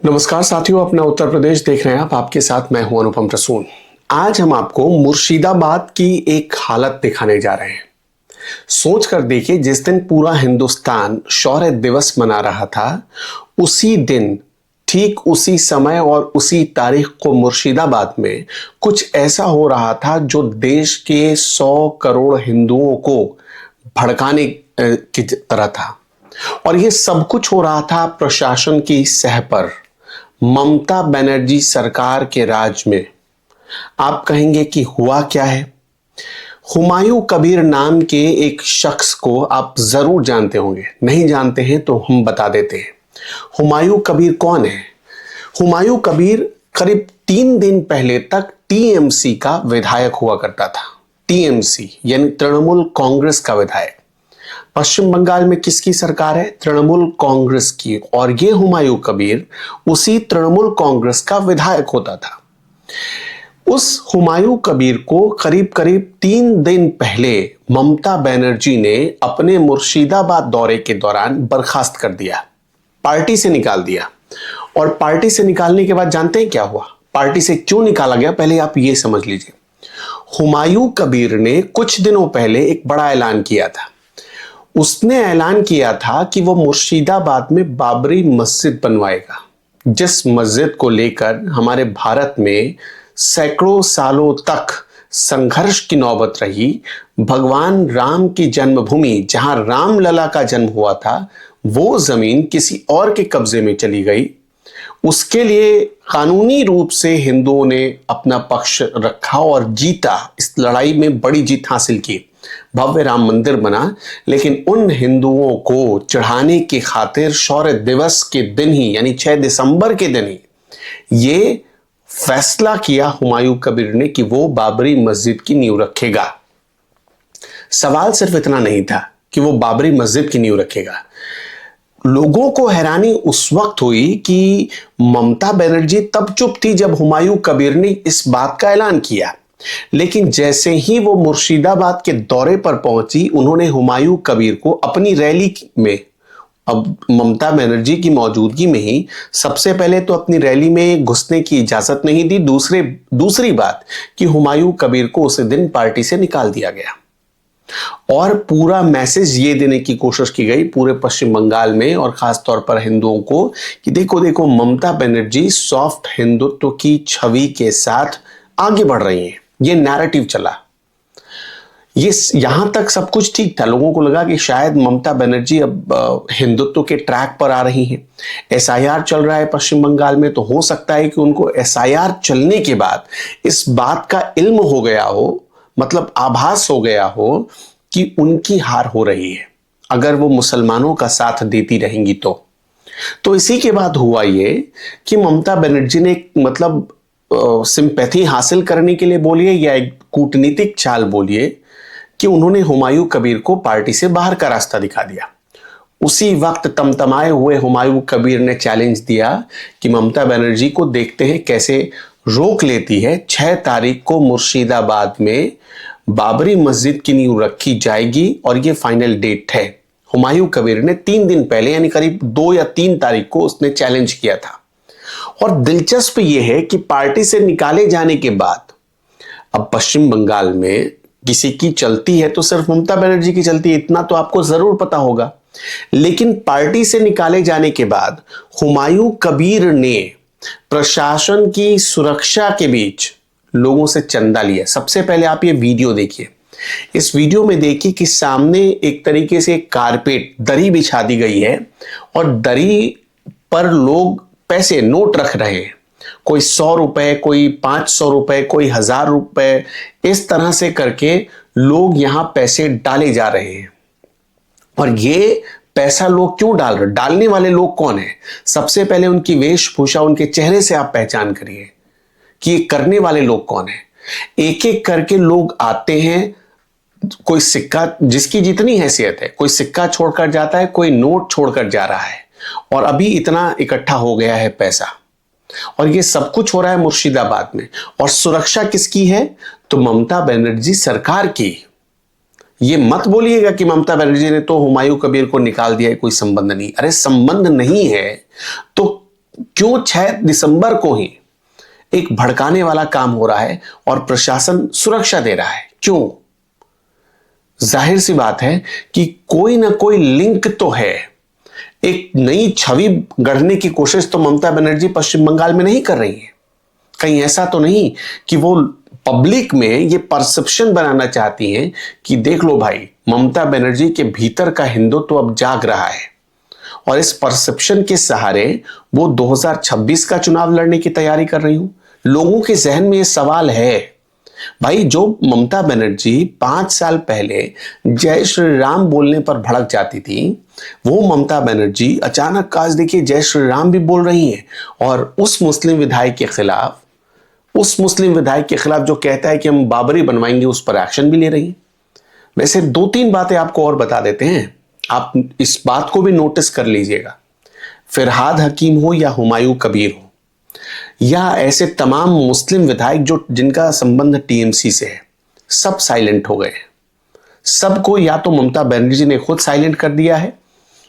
नमस्कार साथियों, अपना उत्तर प्रदेश देख रहे हैं आप। आपके साथ मैं हूं अनुपम रसूल। आज हम आपको मुर्शिदाबाद की एक हालत दिखाने जा रहे हैं। सोच कर देखिए, जिस दिन पूरा हिंदुस्तान शौर्य दिवस मना रहा था, उसी दिन, ठीक उसी समय और उसी तारीख को मुर्शिदाबाद में कुछ ऐसा हो रहा था जो देश के 100 करोड़ हिंदुओं को भड़काने की तरह था। और ये सब कुछ हो रहा था प्रशासन की सह पर, ममता बनर्जी सरकार के राज में। आप कहेंगे कि हुआ क्या है? हुमायूं कबीर नाम के एक शख्स को आप जरूर जानते होंगे। नहीं जानते हैं तो हम बता देते हैं। हुमायूं कबीर कौन है? हुमायूं कबीर करीब 3 दिन पहले तक टीएमसी का विधायक हुआ करता था। टीएमसी यानी तृणमूल कांग्रेस का विधायक। पश्चिम बंगाल में किसकी सरकार है? तृणमूल कांग्रेस की। और ये हुमायूं कबीर उसी तृणमूल कांग्रेस का विधायक होता था। उस हुमायूं कबीर को करीब करीब 3 दिन पहले ममता बनर्जी ने अपने मुर्शिदाबाद दौरे के दौरान बर्खास्त कर दिया, पार्टी से निकाल दिया। और पार्टी से निकालने के बाद जानते हैं क्या हुआ? पार्टी से क्यों निकाला गया, पहले आप ये समझ लीजिए। हुमायूं कबीर ने कुछ दिनों पहले एक बड़ा ऐलान किया था। उसने ऐलान किया था कि वो मुर्शिदाबाद में बाबरी मस्जिद बनवाएगा, जिस मस्जिद को लेकर हमारे भारत में सैकड़ों सालों तक संघर्ष की नौबत रही। भगवान राम की जन्मभूमि, जहां रामलला का जन्म हुआ था, वो जमीन किसी और के कब्जे में चली गई। उसके लिए कानूनी रूप से हिंदुओं ने अपना पक्ष रखा और जीता। इस लड़ाई में बड़ी जीत हासिल की, भव्य राम मंदिर बना। लेकिन उन हिंदुओं को चढ़ाने की खातिर शौर्य दिवस के दिन ही, यानी 6 दिसंबर के दिन ही, ये फैसला किया हुमायूं कबीर ने कि वो बाबरी मस्जिद की नींव रखेगा। सवाल सिर्फ इतना नहीं था कि वो बाबरी मस्जिद की नींव रखेगा। लोगों को हैरानी उस वक्त हुई कि ममता बनर्जी तब चुप थी जब हुमायूं कबीर ने इस बात का ऐलान किया। लेकिन जैसे ही वो मुर्शिदाबाद के दौरे पर पहुंची, उन्होंने हुमायूं कबीर को अपनी रैली में, अब ममता बनर्जी की मौजूदगी में ही, सबसे पहले तो अपनी रैली में घुसने की इजाजत नहीं दी। दूसरी बात कि हुमायूं कबीर को उस दिन पार्टी से निकाल दिया गया। और पूरा मैसेज ये देने की कोशिश की गई पूरे पश्चिम बंगाल में और खास तौर पर हिंदुओं को कि देखो देखो, ममता बनर्जी सॉफ्ट हिंदुत्व की छवि के साथ आगे बढ़ रही हैं। ये नैरेटिव चला। ये यहां तक सब कुछ ठीक था। लोगों को लगा कि शायद ममता बनर्जी अब हिंदुत्व के ट्रैक पर आ रही हैं। एसआईआर चल रहा है पश्चिम बंगाल में, तो हो सकता है कि उनको एसआईआर चलने के बाद इस बात का इल्म हो गया हो, मतलब आभास हो गया हो कि उनकी हार हो रही है अगर वो मुसलमानों का साथ देती रहेंगी तो इसी के बाद हुआ ये कि ममता बनर्जी ने मतलब सिंपैथी हासिल करने के लिए बोलिए या एक कूटनीतिक चाल बोलिए, कि उन्होंने हुमायूं कबीर को पार्टी से बाहर का रास्ता दिखा दिया। उसी वक्त तमतमाए हुए हुमायूं कबीर ने चैलेंज दिया कि ममता बनर्जी को देखते हैं कैसे रोक लेती है। 6 तारीख को मुर्शिदाबाद में बाबरी मस्जिद की नींव रखी जाएगी और ये फाइनल डेट है। हुमायूं कबीर ने 3 दिन पहले, यानी करीब 2 या 3 तारीख को उसने चैलेंज किया था। और दिलचस्प यह है कि पार्टी से निकाले जाने के बाद अब पश्चिम बंगाल में किसी की चलती है तो सिर्फ ममता बनर्जी की चलती है, इतना तो आपको जरूर पता होगा। लेकिन पार्टी से निकाले जाने के बाद हुमायूं कबीर ने प्रशासन की सुरक्षा के बीच लोगों से चंदा लिया। सबसे पहले आप ये वीडियो देखिए। इस वीडियो में देखिए कि सामने एक तरीके से कारपेट, दरी बिछा दी गई है और दरी पर लोग पैसे, नोट रख रहे हैं। कोई 100 रुपए, कोई 500 रुपए, कोई 1000 रुपए, इस तरह से करके लोग यहां पैसे डाले जा रहे हैं। और ये पैसा लोग क्यों डाल रहे? डालने वाले लोग कौन है? सबसे पहले उनकी वेशभूषा, उनके चेहरे से आप पहचान करिए कि ये करने वाले लोग कौन है। एक एक करके लोग आते हैं, कोई सिक्का, जिसकी जितनी हैसियत है, कोई सिक्का छोड़कर जाता है, कोई नोट छोड़कर जा रहा है। और अभी इतना इकट्ठा हो गया है पैसा, और ये सब कुछ हो रहा है मुर्शिदाबाद में। और सुरक्षा किसकी है? तो ममता बनर्जी सरकार की। ये मत बोलिएगा कि ममता बनर्जी ने तो हुमायूं कबीर को निकाल दिया है, कोई संबंध नहीं। अरे संबंध नहीं है तो क्यों 6 दिसंबर को ही एक भड़काने वाला काम हो रहा है और प्रशासन सुरक्षा दे रहा है? क्यों? जाहिर सी बात है कि कोई ना कोई लिंक तो है। एक नई छवि गढ़ने की कोशिश तो ममता बनर्जी पश्चिम बंगाल में नहीं कर रही है। कहीं ऐसा तो नहीं कि वो पब्लिक में ये परसेप्शन बनाना चाहती हैं कि देख लो भाई, ममता बनर्जी के भीतर का हिंदुत्व अब जाग रहा है और इस परसेप्शन के सहारे वो 2026 का चुनाव लड़ने की तैयारी कर रही हूं। लोगों के जहन में ये सवाल है भाई, जो ममता बनर्जी 5 साल पहले जय श्री राम बोलने पर भड़क जाती थी, वो ममता बनर्जी अचानक आज देखिए जय श्री राम भी बोल रही हैं और उस मुस्लिम विधायक के खिलाफ जो कहता है कि हम बाबरी बनवाएंगे, उस पर एक्शन भी ले रही हैं। वैसे 2-3 बातें आपको और बता देते हैं, आप इस बात को भी नोटिस कर लीजिएगा। फिरहाद हकीम हो या हुमायूं कबीर हो या ऐसे तमाम मुस्लिम विधायक जिनका संबंध टीएमसी से है, सब साइलेंट हो गए। सबको या तो ममता बनर्जी ने खुद साइलेंट कर दिया है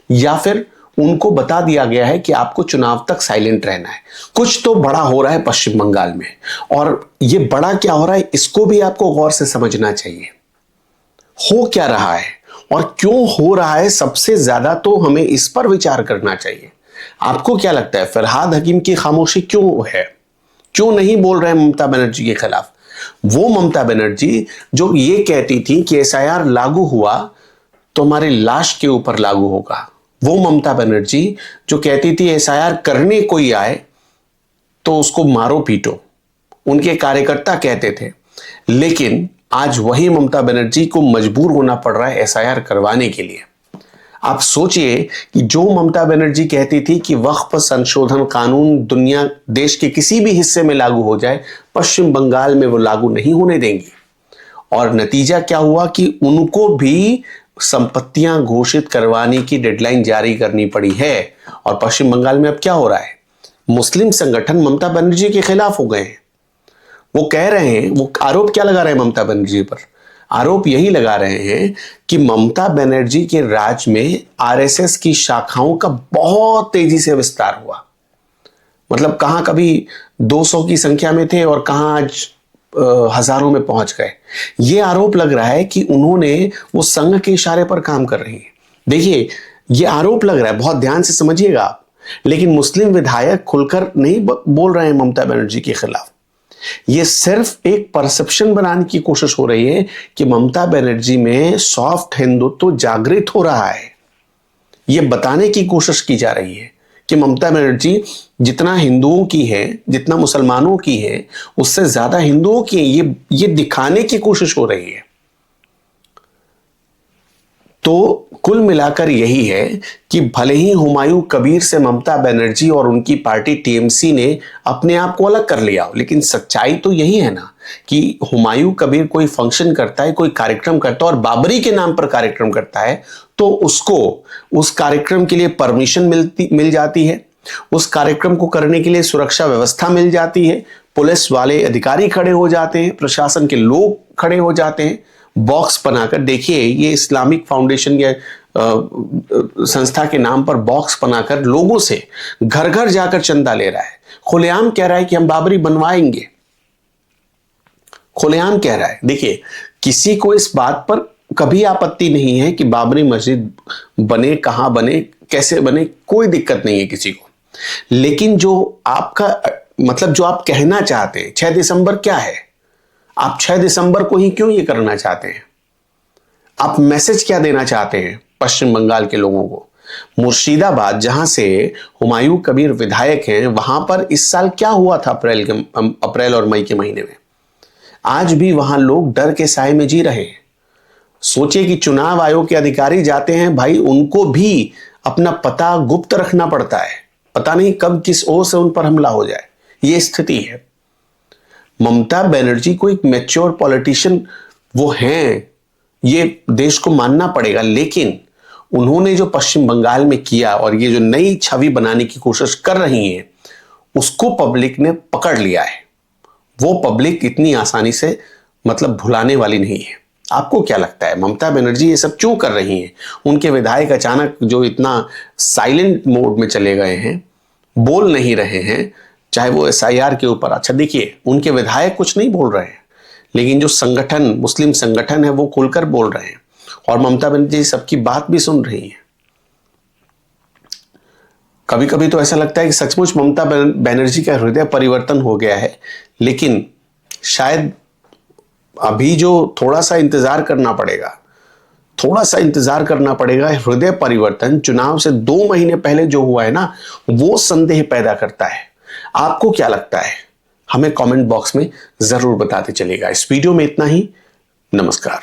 या फिर उनको बता दिया गया है कि आपको चुनाव तक साइलेंट रहना है। कुछ तो बड़ा हो रहा है पश्चिम बंगाल में, और ये बड़ा क्या हो रहा है इसको भी आपको गौर से समझना चाहिए। हो क्या रहा है और क्यों हो रहा है, सबसे ज्यादा तो हमें इस पर विचार करना चाहिए। आपको क्या लगता है फरहाद हकीम की खामोशी क्यों है? क्यों नहीं बोल रहे ममता बनर्जी के खिलाफ? वो ममता बनर्जी जो ये कहती थी कि एसआईआर लागू हुआ तो हमारी लाश के ऊपर लागू होगा, वो ममता बनर्जी जो कहती थी एसआईआर करने कोई आए तो उसको मारो पीटो, उनके कार्यकर्ता कहते थे। लेकिन आज वही ममता बनर्जी को मजबूर होना पड़ रहा है एसआईआर करवाने के लिए। आप सोचिए कि जो ममता बनर्जी कहती थी कि वक्फ संशोधन कानून दुनिया देश के किसी भी हिस्से में लागू हो जाए, पश्चिम बंगाल में वो लागू नहीं होने देंगी। और नतीजा क्या हुआ कि उनको भी संपत्तियां घोषित करवाने की डेडलाइन जारी करनी पड़ी है। और पश्चिम बंगाल में अब क्या हो रहा है, मुस्लिम संगठन ममता बनर्जी के खिलाफ हो गए हैं। वो कह रहे हैं, वो आरोप क्या लगा रहे हैं ममता बनर्जी पर? आरोप यही लगा रहे हैं कि ममता बनर्जी के राज में आरएसएस की शाखाओं का बहुत तेजी से विस्तार हुआ। मतलब कहां कभी 200 की संख्या में थे और कहां आज हजारों में पहुंच गए। यह आरोप लग रहा है कि उन्होंने वो संघ के इशारे पर काम कर रही है। देखिए, यह आरोप लग रहा है, बहुत ध्यान से समझिएगा आप। लेकिन मुस्लिम विधायक खुलकर नहीं बोल रहे हैं ममता बनर्जी के खिलाफ। यह सिर्फ एक परसेप्शन बनाने की कोशिश हो रही है कि ममता बनर्जी में सॉफ्ट हिंदुत्व जागृत हो रहा है। यह बताने की कोशिश की जा रही है कि ममता बनर्जी जितना हिंदुओं की है, जितना मुसलमानों की है, उससे ज्यादा हिंदुओं की है। ये दिखाने की कोशिश हो रही है। तो कुल मिलाकर यही है कि भले ही हुमायूं कबीर से ममता बनर्जी और उनकी पार्टी टीएमसी ने अपने आप को अलग कर लिया हो, लेकिन सच्चाई तो यही है ना कि हुमायूं कबीर कोई फंक्शन करता है, कोई कार्यक्रम करता है और बाबरी के नाम पर कार्यक्रम करता है, तो उसको उस कार्यक्रम के लिए परमिशन मिल जाती है, उस कार्यक्रम को करने के लिए सुरक्षा व्यवस्था मिल जाती है, पुलिस वाले अधिकारी खड़े हो जाते हैं, प्रशासन के लोग खड़े हो जाते हैं, बॉक्स बनाकर। देखिए, ये इस्लामिक फाउंडेशन या संस्था के नाम पर बॉक्स बनाकर लोगों से घर घर जाकर चंदा ले रहा है। खुलेआम कह रहा है कि हम बाबरी बनवाएंगे, खुलेआम कह रहा है। देखिए, किसी को इस बात पर कभी आपत्ति नहीं है कि बाबरी मस्जिद बने, कहां बने, कैसे बने, कोई दिक्कत नहीं है किसी को। लेकिन जो आपका मतलब जो आप कहना चाहते हैं 6 दिसंबर क्या है, आप 6 दिसंबर को ही क्यों ये करना चाहते हैं? आप मैसेज क्या देना चाहते हैं पश्चिम बंगाल के लोगों को? मुर्शिदाबाद, जहां से हुमायूं कबीर विधायक हैं, वहां पर इस साल क्या हुआ था अप्रैल और मई के महीने में? आज भी वहां लोग डर के साए में जी रहे हैं। सोचिए कि चुनाव आयोग के अधिकारी जाते हैं भाई, उनको भी अपना पता गुप्त रखना पड़ता है। पता नहीं कब किस ओर से उन पर हमला हो जाए। यह स्थिति है। ममता बनर्जी को एक मैच्योर पॉलिटिशियन वो हैं, ये देश को मानना पड़ेगा। लेकिन उन्होंने जो पश्चिम बंगाल में किया और ये जो नई छवि बनाने की कोशिश कर रही हैं, उसको पब्लिक ने पकड़ लिया है। वो पब्लिक इतनी आसानी से मतलब भुलाने वाली नहीं है। आपको क्या लगता है ममता बनर्जी ये सब क्यों कर रही हैं? उनके विधायक अचानक जो इतना साइलेंट मोड में चले गए हैं, बोल नहीं रहे हैं, चाहे वो एसआईआर के ऊपर। अच्छा देखिए, उनके विधायक कुछ नहीं बोल रहे हैं, लेकिन जो संगठन, मुस्लिम संगठन है, वो खुलकर बोल रहे हैं और ममता बनर्जी सबकी बात भी सुन रही हैं। कभी कभी तो ऐसा लगता है कि सचमुच ममता बनर्जी का हृदय परिवर्तन हो गया है, लेकिन शायद अभी जो थोड़ा सा इंतजार करना पड़ेगा, हृदय परिवर्तन चुनाव से 2 महीने पहले जो हुआ है ना, वो संदेह पैदा करता है। आपको क्या लगता है? हमें कमेंट बॉक्स में जरूर बताते चलिएगा। इस वीडियो में इतना ही। नमस्कार।